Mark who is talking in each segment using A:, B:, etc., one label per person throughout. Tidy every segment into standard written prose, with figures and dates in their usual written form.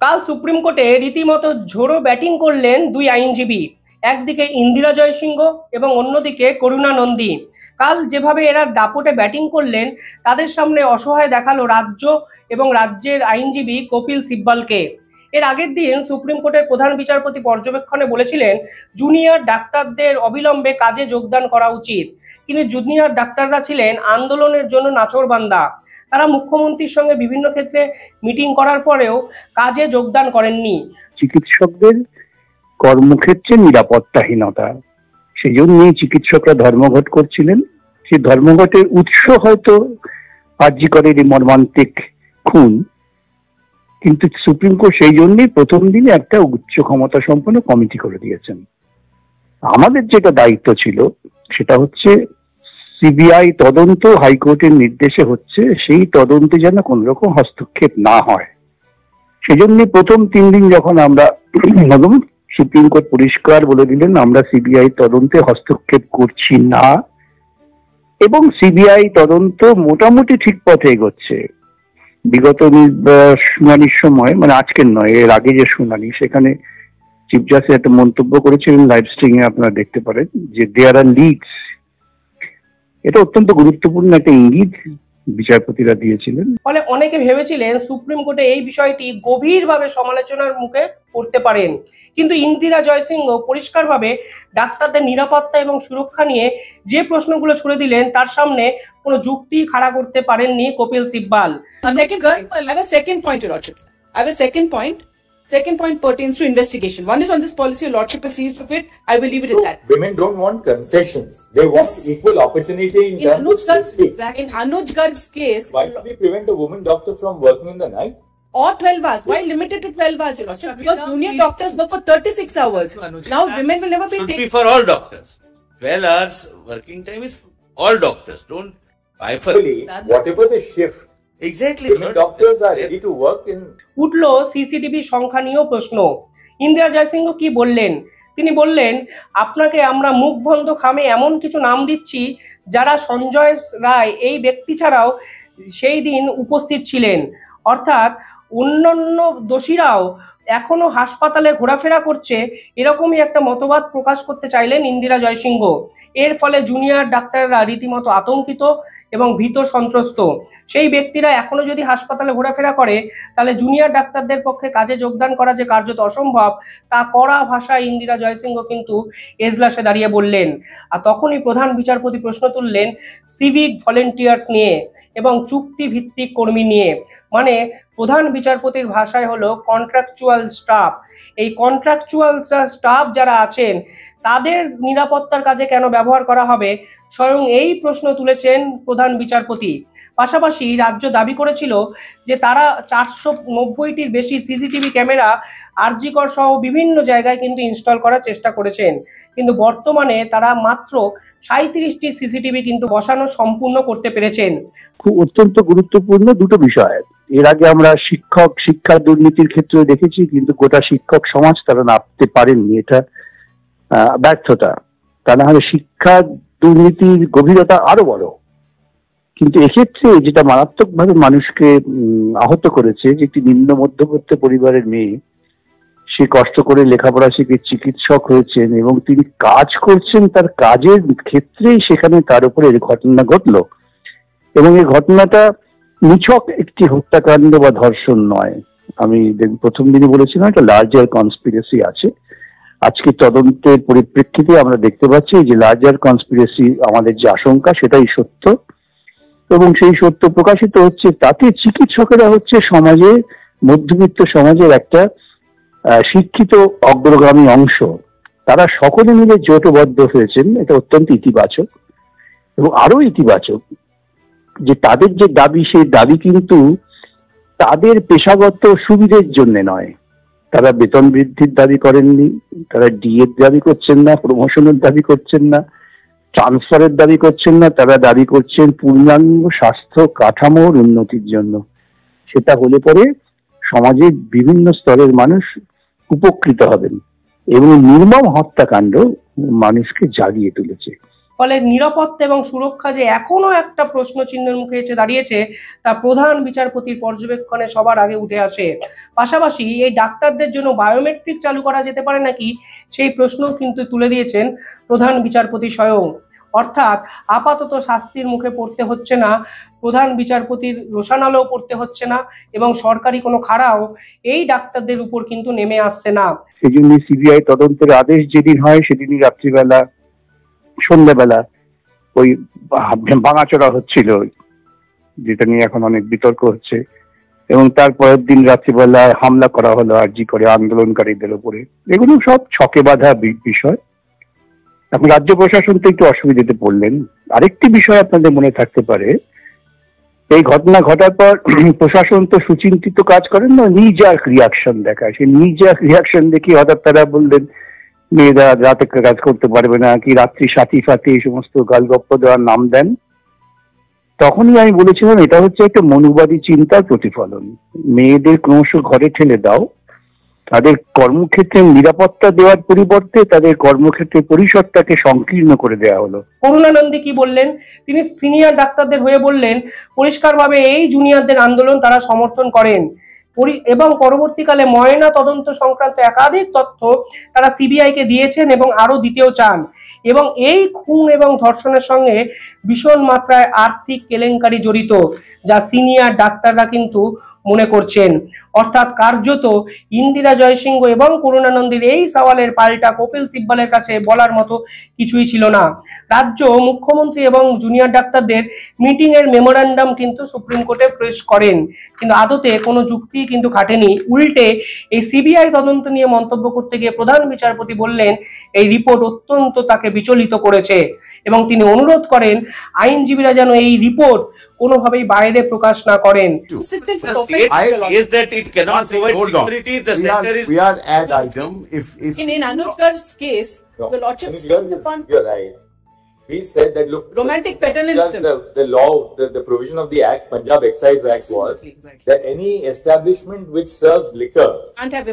A: কাল সুপ্রিম কোর্টে রীতিমতো ঝোড়ো ব্যাটিং করলেন দুই আইনজীবী, একদিকে ইন্দিরা জয়সিংহ এবং অন্যদিকে করুণা নন্দী। কাল যেভাবে এরা দাপটে ব্যাটিং করলেন, তাদের সামনে অসহায় দেখালো রাজ্য এবং রাজ্যের আইনজীবী কপিল সিব্বলকে। এর আগের দিন সুপ্রিম কোর্টের প্রধান বিচারপতি পর্যবেক্ষণে বলেছিলেন জুনিয়র ডাক্তারদের অবিলম্বে কাজে যোগদান করা উচিত, কিন্তু জুনিয়র ডাক্তাররা ছিলেন আন্দোলনের জন্য নাছোড়বান্দা। তারা মুখ্যমন্ত্রীর সঙ্গে বিভিন্ন ক্ষেত্রে মিটিং করার পরেও কাজে যোগদান করেননি।
B: চিকিৎসকদের কর্মক্ষেত্রে নিরাপত্তাহীনতা, সেই জন্যই চিকিৎসকরা ধর্মঘট করছিলেন। সেই ধর্মঘটের উৎস হয়তো আরজি করের এই মর্মান্তিক খুন, কিন্তু সুপ্রিম কোর্ট সেই জন্যই প্রথম দিনে একটা উচ্চ ক্ষমতা সম্পন্ন কমিটি করে দিয়েছেন। আমাদের যেটা দায়িত্ব ছিল সেটা হচ্ছে সিবিআই তদন্ত হাইকোর্টের নির্দেশে হচ্ছে, সেই তদন্তে যেন কোন রকম হস্তক্ষেপ না হয়। সেজন্য প্রথম 3 দিন যখন আমরা সুপ্রিম কোর্ট পরিষ্কার বলে দিলেন আমরা সিবিআই তদন্তে হস্তক্ষেপ করছি না, এবং সিবিআই তদন্ত মোটামুটি ঠিক পথে এগোচ্ছে। বিগত শুনানির সময়, মানে আজকের নয়, এর আগে যে শুনানি, সেখানে চিফ জাস্টিস একটা মন্তব্য করেছিলেন, লাইভ স্ট্রিমে আপনারা দেখতে পারেন, যে দেয়ার আর লিডস। এটা অত্যন্ত গুরুত্বপূর্ণ একটা ইঙ্গিত বিচারপতিরা দিয়েছিলেন।
A: ফলে অনেকে ভেবেছিলেন সুপ্রিম কোর্টে এই বিষয়টি গভীরভাবে সমালোচনার মুখে পড়তে পারেন, কিন্তু ইন্দিরা জয়সিংহ পরিষ্কারভাবে ডাক্তারদের নিরাপত্তা এবং সুরক্ষা নিয়ে যে প্রশ্নগুলো ছুড়ে দিলেন, তার সামনে কোনো যুক্তি খাড়া করতে পারেননি Kapil Sibal.
C: Second point pertains to investigation. One is on this policy, your lordship is seized of it. I will leave it at that.
D: Women don't want concessions. They want equal opportunity in terms of safety.
C: In Anuj Garg's case,
D: why should we prevent a woman doctor from working in the night?
C: Or 12 hours. Why limited to 12 hours, your lordship? Because junior doctors work for 36 hours. Now women will never be
E: taken. Should be for all doctors. 12 hours working time is all doctors. Don't bifurcate.
D: Whatever the shift.
E: Exactly.
D: Doctors are ready to work in.
A: উঠলো CCTV সংখ্যা নিয়েও প্রশ্ন। ইন্দিরা জয়সিংহ কি বললেন? তিনি বললেন, আপনাকে আমরা মুখ বন্ধ খামে এমন কিছু নাম দিচ্ছি যারা সঞ্জয় রায় এই ব্যক্তি ছাড়াও সেই দিন উপস্থিত ছিলেন, অর্থাৎ অন্যান্য দোষীরাও এখনো হাসপাতালে ঘোরাফেরা করছে, এরকমই একটা মতবাদ প্রকাশ করতে চাইলেন ইন্দিরা জয়সিংহ। এর ফলে জুনিয়র ডাক্তাররা রীতিমতো আতঙ্কিত এবং ভীত সন্ত্রস্ত। সেই ব্যক্তিরা এখনো যদি হাসপাতালে ঘোরাফেরা করে, তাহলে জুনিয়র ডাক্তারদের পক্ষে কাজে যোগদান করা যে কার্যত অসম্ভব, তা কড়া ভাষায় ইন্দিরা জয়সিংহ কিন্তু এজলাসে দাঁড়িয়ে বললেন। আর তখনই প্রধান বিচারপতি প্রশ্ন তুললেন সিভিক ভলেন্টিয়ার্স নিয়ে এবং চুক্তি ভিত্তিক কর্মী নিয়ে। মানে প্রধান বিচারপতির ভাষায় হলো কন্ট্রাকচুয়াল স্টাফ। এই কন্ট্রাকচুয়াল স্টাফ যারা আছেন, তাদের নিরাপত্তার কাজে কেন ব্যবহার করা হবে, স্বয়ং এই প্রশ্ন তুলেছেন প্রধান বিচারপতি। পাশাপাশি রাজ্য দাবি করেছিল যে তারা 490টির বেশি সিসিটিভি ক্যামেরা আরজি কর সহ বিভিন্ন জায়গায় কিন্তু ইনস্টল করার চেষ্টা করেছেন, কিন্তু বর্তমানে তারা মাত্র 37টি সিসিটিভি কিন্তু বসানো সম্পূর্ণ করতে পেরেছেন।
B: খুব অত্যন্ত গুরুত্বপূর্ণ দুটো বিষয়। এর আগে আমরা শিক্ষা দুর্নীতির ক্ষেত্রে দেখেছি, কিন্তু গোটা শিক্ষক সমাজ তারা নামতে পারেননি, এটা ব্যর্থতা। তা না হলে শিক্ষা দুর্নীতির গভীরতা আরো বড়। কিন্তু এক্ষেত্রে যেটা মারাত্মকভাবে মানুষকে আহত করেছে, যে একটি নিম্ন মধ্যবিত্ত পরিবারের মেয়ে, সে কষ্ট করে লেখাপড়া শিখে চিকিৎসক হয়েছেন এবং তিনি কাজ করছেন, তার কাজের ক্ষেত্রেই সেখানে তার উপরে এই ঘটনা ঘটলো। এবং এই ঘটনাটা নিছক একটি হত্যাকাণ্ড বা ধর্ষণ নয়। আমি প্রথম দিনই বলেছিলাম একটা লার্জার কনস্পিরেসি আছে। আজকে তদন্তের পরিপ্রেক্ষিতে আমরা দেখতে পাচ্ছি যে লার্জার কনস্পিরেসি, আমাদের যে আশঙ্কা সেটাই সত্য, এবং সেই সত্য প্রকাশিত হচ্ছে। তাতে চিকিৎসকেরা হচ্ছে সমাজে, মধ্যবিত্ত সমাজের একটা শিক্ষিত অগ্রগামী অংশ। তারা সকলে মিলে জোটবদ্ধ হয়েছেন, এটা অত্যন্ত ইতিবাচক। এবং আরো ইতিবাচক যে তাদের যে দাবি, সেই দাবি কিন্তু তাদের পেশাগত সুবিধের জন্য নয়। তারা বেতন বৃদ্ধির দাবি করেননি, তারা ডিএর দাবি করছেন না, প্রমোশনের দাবি করছেন না, ট্রান্সফারের দাবি করছেন না। তারা দাবি করছেন পূর্ণাঙ্গ স্বাস্থ্য কাঠামোর উন্নতির জন্য। সেটা হলে পরে সমাজের বিভিন্ন স্তরের মানুষ উপকৃত হবেন, এবং নির্মম হত্যাকাণ্ড মানুষকে জাগিয়ে তুলেছে।
A: ফলে নিরাপত্তা এবং সুরক্ষা যে এখনো একটা প্রশ্ন চিহ্নের মুখে এসে দাঁড়িয়েছে তা প্রধান বিচারপতির পর্যবেক্ষণে সবার আগে উঠে আসে। পাশাপাশি এই ডাক্তারদের জন্য বায়োমেট্রিক চালু করা যেতে পারে নাকি সেই প্রশ্নও কিন্তু তুলে দিয়েছেন প্রধান বিচারপতি স্বয়ং। অর্থাৎ আপাতত শাস্তির মুখে পড়তে হচ্ছে না, প্রধান বিচারপতির রোশানালও পড়তে হচ্ছে না এবং সরকারি কোনো খাড়াও এই ডাক্তারদের উপর কিন্তু নেমে আসছে না।
B: সেই জন্য সিবিআই তদন্তের আদেশ যেদিন হয় সেদিনই রাত্রিবেলা সন্ধ্যাবেলা ওই ভাঙাচোরা হচ্ছিল, যেটা নিয়ে এখন অনেক বিতর্ক হচ্ছে, এবং তারপরের দিন রাত্রিবেলা হামলা করা হলো আরজি করে আন্দোলনকারীদের উপরে। এগুলো সব ছকে বাঁধা বিষয়। এখন রাজ্য প্রশাসন তো একটু অসুবিধাতে পড়লেন। আরেকটি বিষয় আপনাদের মনে থাকতে পারে, এই ঘটনা ঘটার পর প্রশাসন তো সুচিন্তিত কাজ করেন না, নিজাক রিয়াকশন দেখায়। সেই নিজাক রিয়াকশন দেখি হঠাৎ তারা বললেন মেয়েরা রাতে কাজ করতে পারবে না, কি রাত্রি সাথী ফাতি এই সমস্ত গালগপ্প দেওয়ার নাম দেন। তখনই আমি বলেছিলাম এটা হচ্ছে একটা মনুবাদী চিন্তার প্রতিফলন। মেয়েদের ক্রমশ ঘরে ঠেলে দাও, তাদের কর্মক্ষেত্রে নিরাপত্তা দেওয়ার পরিবর্তে তাদের কর্মক্ষেত্রের পরিসরটাকে সংকীর্ণ করে দেওয়া হলো।
A: করুণানন্দী কি বললেন? তিনি সিনিয়র ডাক্তারদের হয়ে বললেন পরিষ্কারভাবে এই জুনিয়রদের আন্দোলন তারা সমর্থন করেন এবং পরবর্তীকালে ময়না তদন্ত সংক্রান্ত একাধিক তথ্য তারা সিবিআইকে দিয়েছেন এবং আরো দিতেও চান। এবং এই খুন এবং ধর্ষণের সঙ্গে ভীষণ মাত্রায় আর্থিক কেলেঙ্কারি জড়িত, যা সিনিয়র ডাক্তাররা কিন্তু মনে করছেন। অর্থাৎ কার্যত ইন্দিরা জয়সিংহ এবং করুণানন্দীর এই সওয়ালের পাল্টা কপিল সিব্বলের কাছে বলার মতো কিছুই ছিল না। রাজ্য মুখ্যমন্ত্রী এবং জুনিয়র ডাক্তারদের মিটিং এর মেমোরান্ডাম কিন্তু সুপ্রিম কোর্টে পেশ করেন, কিন্তু আদতে কোনো যুক্তি কিন্তু খাটেনি। উল্টে এই সিবিআই তদন্ত নিয়ে মন্তব্য করতে গিয়ে প্রধান বিচারপতি বললেন এই রিপোর্ট অত্যন্ত তাকে বিচলিত করেছে এবং তিনি অনুরোধ করেন আইনজীবীরা যেন এই রিপোর্ট কোনোভাবেই বাইরে প্রকাশ না করেন।
E: Is that it cannot provide security? The center is.
F: We are at item. If
C: In Anupkar's case, the Lordship
D: You're right. He said that look,
C: romantic
D: just
C: paternalism.
D: the law, the provision of the Act, Punjab Excise Act was
C: Exactly.
D: that any establishment which serves liquor
C: Can't have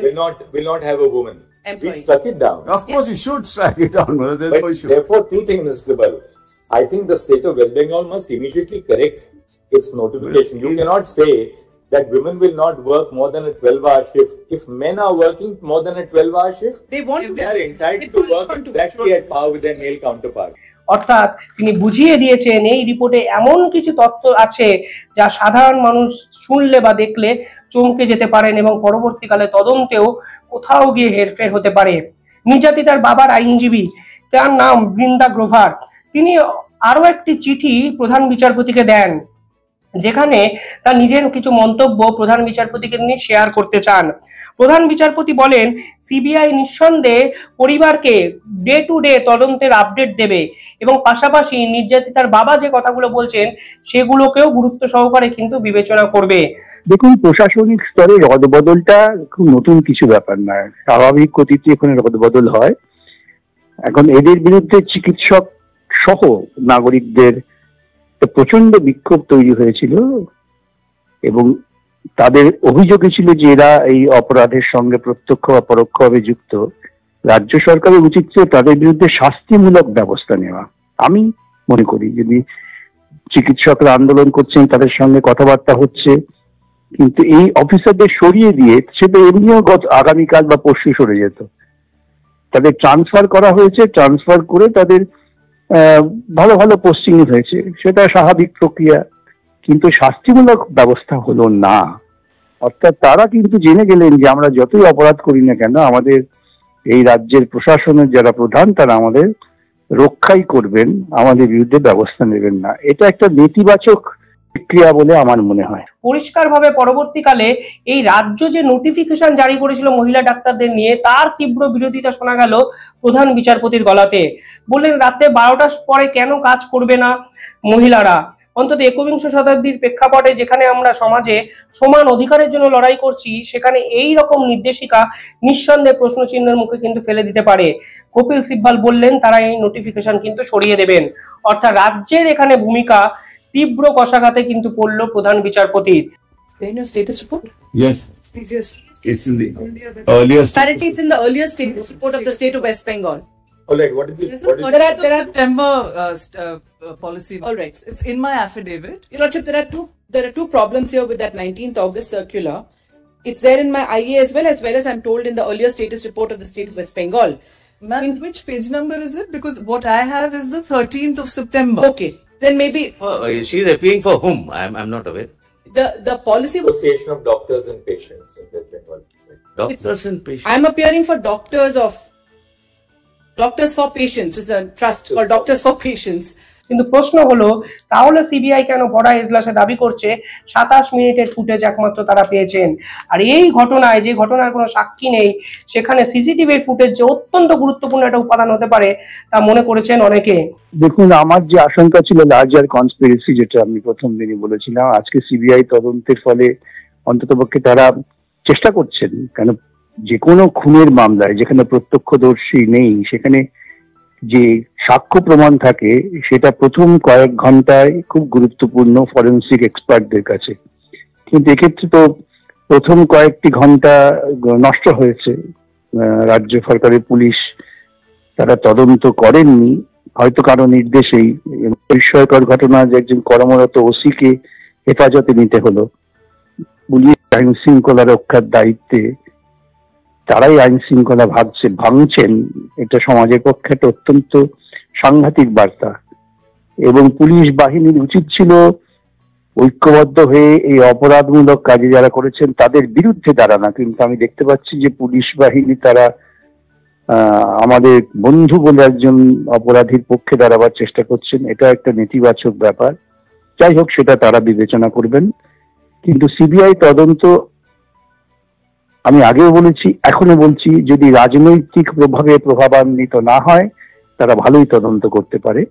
D: will not have a woman.
C: Employee.
D: We struck it down.
F: of course you should strike it down, brother. There's no
D: But
F: issue.
D: therefore, two things, Mr. Balu. I think the state of West Bengal must immediately correct its notification. You cannot say that women will not work more than a 12-hour shift. If men are working more than a 12-hour shift,
C: They want
D: they are entitled
C: People
D: to work
C: want to.
D: exactly at par with their male counterparts.
A: অর্থাৎ তিনি বুঝিয়ে দিয়েছেন এই রিপোর্টে এমন কিছু তথ্য আছে যা সাধারণ মানুষ শুনলে বা দেখলে চমকে যেতে পারেন এবং পরবর্তীকালে তদন্তেও কোথাও গিয়ে হেরফের হতে পারে। নির্যাতিতার বাবার আইনজীবী, তার নাম বৃন্দা গ্রোভার, তিনি আরো একটি চিঠি প্রধান বিচারপতিকে দেন যেখানে তার নিজের কিছু মন্তব্য প্রধান বিচারপতিকে নিয়ে শেয়ার করতে চান। প্রধান বিচারপতি বলেন সিবিআই নিঃসন্দেহে পরিবারকে ডে টু ডে তদন্তের আপডেট দেবে এবং পাশাপাশি নির্যাতিতার বাবা যে কথাগুলো বলছেন সেগুলোকেও গুরুত্ব সহকারে কিন্তু বিবেচনা করবে।
B: দেখুন, প্রশাসনিক স্তরে রদবদলটা খুব নতুন কিছু ব্যাপার নয়, স্বাভাবিক গতিতে এখানে রদবদল হয়। এখন এদের বিরুদ্ধে চিকিৎসক সহ নাগরিকদের প্রচন্ড বিক্ষোভ তৈরি হয়েছিল এবং তাদের অভিযোগ ছিল যে এরা এই অপরাধের সঙ্গে প্রত্যক্ষ বা পরোক্ষভাবে যুক্ত। রাজ্য সরকারের উচিত ছিল তাদের বিরুদ্ধে শাস্তিমূলক ব্যবস্থা নেওয়া। আমি মনে করি যদি চিকিৎসকরা আন্দোলন করছেন, তাদের সঙ্গে কথাবার্তা হচ্ছে, কিন্তু এই অফিসারদের সরিয়ে দিয়ে সেটা এমনিও আগামীকাল বা পরশু সরে যেত। তাদের ট্রান্সফার করা হয়েছে, ট্রান্সফার করে তাদের ভালো ভালো পোস্টিং হয়েছে, সেটা স্বাভাবিক প্রক্রিয়া, কিন্তু শাস্তিমূলক ব্যবস্থা হলো না। অর্থাৎ তারা কিন্তু জেনে গেলেন যে আমরা যতই অপরাধ করি না কেন আমাদের এই রাজ্যের প্রশাসনের যারা প্রধান তারা আমাদের রক্ষাই করবেন, আমাদের বিরুদ্ধে ব্যবস্থা নেবেন না। এটা একটা নেতিবাচক প্রক্রিয়া বলে আমার মনে হয়।
A: পরিষ্কারভাবে পরবর্তীকালে এই রাজ্য যে নোটিফিকেশন জারি করেছিল মহিলা ডাক্তারদের নিয়ে তার তীব্র বিরোধিতা শোনা গেল প্রধান বিচারপতির গলাতে। বললেন রাতে 12টার পরে কেন কাজ করবে না মহিলারা? অন্তত 21 শতাব্দীর প্রেক্ষাপটে যেখানে আমরা সমাজে সমান অধিকারের জন্য লড়াই করছি সেখানে এই রকম নির্দেশিকা নিঃসন্দেহে প্রশ্নচিহ্নের মুখে কিন্তু ফেলে দিতে পারে। কপিল সিব্বল বললেন তারা এই নোটিফিকেশন কিন্তু সরিয়ে দেবেন। অর্থাৎ রাজ্যের এখানে ভূমিকা তীব্র কষাঘাতে কিন্তু পড়ল প্রধান বিচারপতির।
C: Then your status report?
F: Yes,
C: Yes.
F: it's in the earlier stage.
C: Apparently, it's in the earlier status report of the state of West Bengal.
D: All right, what is it?
G: There's
D: What is
G: a
C: There are-
G: September policy.
C: All right.
G: It's in my affidavit.
C: Your Lordship, there are two problems here with that 19th August circular. It's there in my IA as well as I'm told in the earlier status report of the state of West Bengal.
G: Ma'am, which page number is it? Because what I have is the 13th of September.
C: Okay, then maybe
E: She's appealing for whom? I'm not aware.
C: the policy was.
D: Association of Doctors and Patients in West Bengal.
E: Doctors and patients.
C: I'm appearing for Doctors for Patients. It's a trust called Doctors for Patients.
A: কিন্তু প্রশ্ন হলো তাহলে CBI কেন ভরা এজলাসে দাবি করছে 27 মিনিটের footage একমাত্র তারা পেয়েছেন, আর এই ঘটনায় যে ঘটনার কোনো সাক্ষী নেই সেখানে সিসিটিভির ফুটেজ যে অত্যন্ত গুরুত্বপূর্ণ একটা উপাদান হতে পারে তা মনে করেছেন অনেকে।
B: দেখুন, আমার যে আশঙ্কা ছিল লার্জার কনস্পিরেসি, যেটা আমি প্রথম দিনই বলেছিলাম, আজকে সিবিআই তদন্তের ফলে অন্ততপক্ষে তারা চেষ্টা করছেন, কেন যে কোনো খুনের মামলায় যেখানে প্রত্যক্ষদর্শী নেই সেখানে যে সাক্ষ্য প্রমাণ থাকে সেটা প্রথম কয়েক ঘন্টায় খুব গুরুত্বপূর্ণ ফরেন্সিক এক্সপার্টদের কাছে, কিন্তু এক্ষেত্রে তো প্রথম কয়েকটি ঘন্টা নষ্ট হয়েছে। রাজ্য সরকারের পুলিশ তারা তদন্ত করেননি, হয়তো কারো নির্দেশেই। বিস্ময়কর ঘটনা যে একজন কর্মরত ওসিকে হেফাজতে নিতে হলো। পুলিশ আইন শৃঙ্খলা রক্ষার দায়িত্বে, তারাই আইন শৃঙ্খলা ভাঙছেন, এটা সমাজের পক্ষে একটা অত্যন্ত সাংঘাতিক বার্তা। এবং পুলিশ বাহিনীর উচিত ছিল ঐক্যবদ্ধ হয়ে এই অপরাধমূলক কাজে যারা করেছেন তাদের বিরুদ্ধে দাঁড়ানো, কিন্তু আমি দেখতে পাচ্ছি যে পুলিশ বাহিনী তারা আমাদের বন্ধু বলে একজন অপরাধীর পক্ষে দাঁড়াবার চেষ্টা করছেন। এটা একটা নেতিবাচক ব্যাপার। যাই হোক, সেটা তারা বিবেচনা করবেন। কিন্তু সিবিআই তদন্ত, আমি আগেও বলেছি এখনো বলছি, যদি রাজনৈতিক প্রভাবে প্রভাবান্বিত না হয় তারা ভালোই তদন্ত করতে পারে।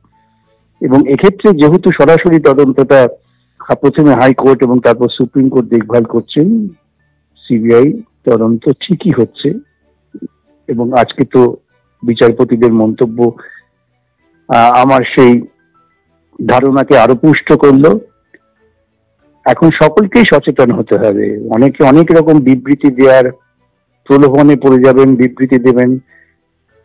B: এবং এক্ষেত্রে যেহেতু সরাসরি তদন্তটা প্রথমে হাইকোর্ট এবং তারপর সুপ্রিম কোর্ট দেখভাল করছেন, সিবিআই তদন্ত ঠিকই হচ্ছে। এবং আজকে তো বিচারপতিদের মন্তব্য আমার সেই ধারণাকে আরো পুষ্ট করলো। এখন সকলকেই সচেতন হতে হবে। অনেকে অনেক রকম বিবৃতি দেওয়ার প্রলোভনে পড়ে যাবেন, বিবৃতি দেবেন,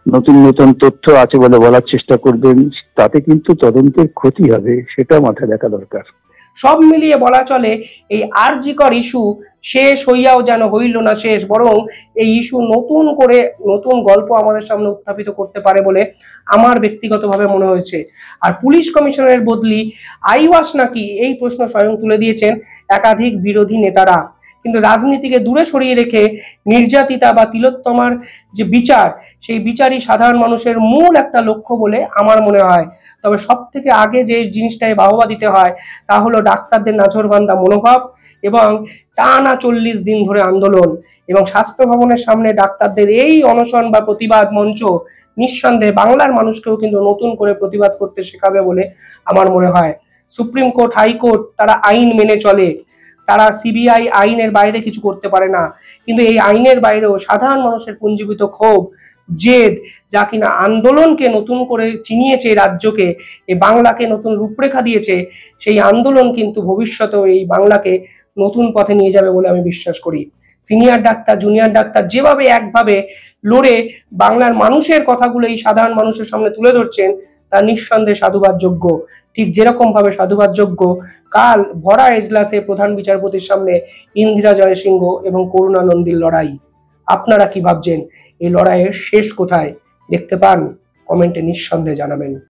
B: নতুন নতুন তথ্য আছে বলে বলার চেষ্টা করবেন, তাতে কিন্তু তদন্তের ক্ষতি হবে, সেটা মাথায় রাখা দরকার।
A: সব মিলিয়ে বলা চলে এই আরজিকর ইস্যু শেষ হইয়াও যেন হইল না শেষ, বরং এই ইস্যু নতুন করে নতুন গল্প আমাদের সামনে উত্থাপিত করতে পারে বলে আমার ব্যক্তিগতভাবে মনে হয়েছে। আর পুলিশ কমিশনারের বদলি আইওয়াস নাকি, এই প্রশ্ন স্বয়ং তুলে দিয়েছেন একাধিক বিরোধী নেতারা। কিন্তু রাজনীতিকে দূরে সরিয়ে রেখে নির্যাতিতা বা তিলোত্তমার যে বিচার, সেই বিচারই সাধারণ মানুষের মূল একটা লক্ষ্য বলে আমার মনে হয়। তবে সব থেকে আগে যে জিনিসটায় বাহবা দিতে হয় তা হলো ডাক্তারদের নাছোড়বান্দা মনোভাব এবং টানা 40 দিন ধরে আন্দোলন এবং স্বাস্থ্য ভবনের সামনে ডাক্তারদের এই অনশন বা প্রতিবাদ মঞ্চ নিঃসন্দেহে বাংলার মানুষকেও কিন্তু নতুন করে প্রতিবাদ করতে শেখাবে বলে আমার মনে হয়। সুপ্রিম কোর্ট, হাইকোর্ট তারা আইন মেনে চলে, তারা সিবিআই আইনের বাইরে কিছু করতে পারে না, কিন্তু এই আইনের বাইরেও সাধারণ মানুষের পুঞ্জীভূত ক্ষোভ, জেদ, যা কিনা আন্দোলনকে নতুন করে চিনিয়েছে রাজ্যকে, এই বাংলাকে নতুন রূপরেখা দিয়েছে, সেই আন্দোলন কিন্তু ভবিষ্যতেও এই বাংলাকে নতুন পথে নিয়ে যাবে বলে আমি বিশ্বাস করি। সিনিয়র ডাক্তার, জুনিয়র ডাক্তার যেভাবে একভাবে লড়ে বাংলার মানুষের কথাগুলো এই সাধারণ মানুষের সামনে তুলে ধরছেন তা নিঃসন্দেহে সাধুবাদযোগ্য। ঠিক যেরকম ভাবে সাধুবাদযোগ্য কাল ভরা এজলাসে প্রধান বিচারপতির সামনে ইন্দিরা জয়সিংহ এবং করুণা নন্দীর লড়াই। আপনারা কি ভাবছেন? এই লড়াইয়ের শেষ কোথায় দেখতে পান? কমেন্টে নিঃসন্দেহে জানাবেন।